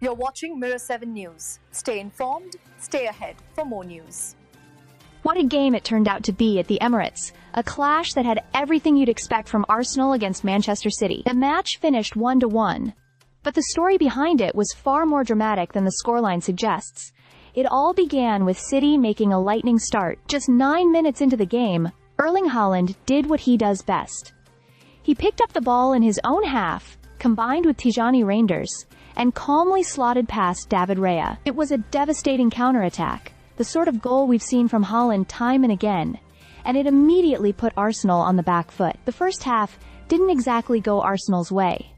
You're watching Mirror 7 News. Stay informed, stay ahead for more news. What a game it turned out to be at the Emirates, a clash that had everything you'd expect from Arsenal against Manchester City. The match finished 1-1, but the story behind it was far more dramatic than the scoreline suggests. It all began with City making a lightning start. Just 9 minutes into the game, Erling Haaland did what he does best. He picked up the ball in his own half, combined with Tijani Reinders, and calmly slotted past David Raya. It was a devastating counterattack, the sort of goal we've seen from Haaland time and again, and it immediately put Arsenal on the back foot. The first half didn't exactly go Arsenal's way.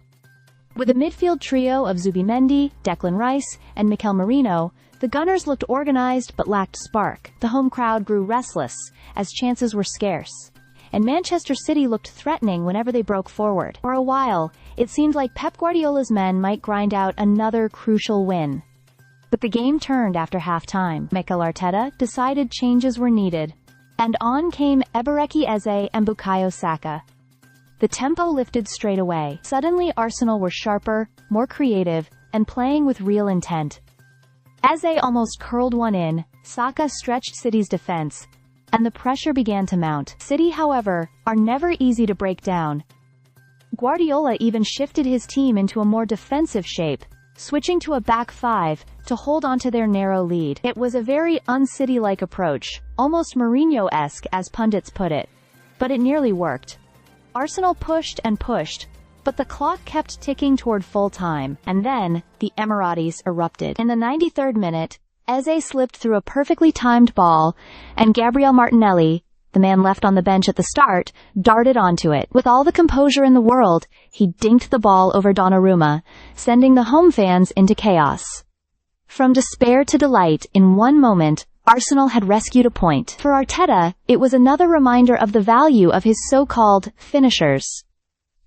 With a midfield trio of Zubimendi, Declan Rice, and Mikel Merino, the Gunners looked organized but lacked spark. The home crowd grew restless, as chances were scarce, and Manchester City looked threatening whenever they broke forward. For a while, it seemed like Pep Guardiola's men might grind out another crucial win. But the game turned after half-time. Mikel Arteta decided changes were needed, and on came Eberechi Eze and Bukayo Saka. The tempo lifted straight away. Suddenly Arsenal were sharper, more creative, and playing with real intent. Eze almost curled one in, Saka stretched City's defense, and the pressure began to mount. City, however, are never easy to break down. Guardiola even shifted his team into a more defensive shape, switching to a back five to hold onto their narrow lead. It was a very un-City-like approach, almost Mourinho-esque as pundits put it, but it nearly worked. Arsenal pushed and pushed, but the clock kept ticking toward full time, and then the Emirates erupted. In the 93rd minute, Eze slipped through a perfectly timed ball, and Gabriel Martinelli, the man left on the bench at the start, darted onto it. With all the composure in the world, he dinked the ball over Donnarumma, sending the home fans into chaos. From despair to delight, in one moment, Arsenal had rescued a point. For Arteta, it was another reminder of the value of his so-called finishers.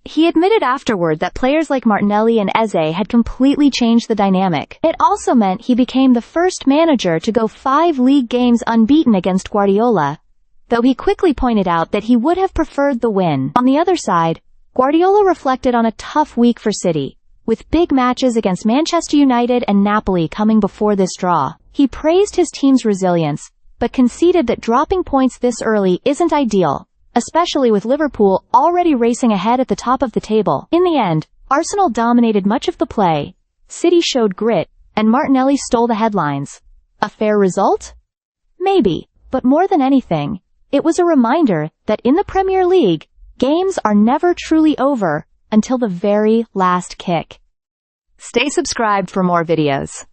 He admitted afterward that players like Martinelli and Eze had completely changed the dynamic. It also meant he became the first manager to go 5 league games unbeaten against Guardiola, though he quickly pointed out that he would have preferred the win. On the other side, Guardiola reflected on a tough week for City, with big matches against Manchester United and Napoli coming before this draw. He praised his team's resilience, but conceded that dropping points this early isn't ideal, especially with Liverpool already racing ahead at the top of the table. In the end, Arsenal dominated much of the play, City showed grit, and Martinelli stole the headlines. A fair result? Maybe, but more than anything, it was a reminder that in the Premier League, games are never truly over until the very last kick. Stay subscribed for more videos.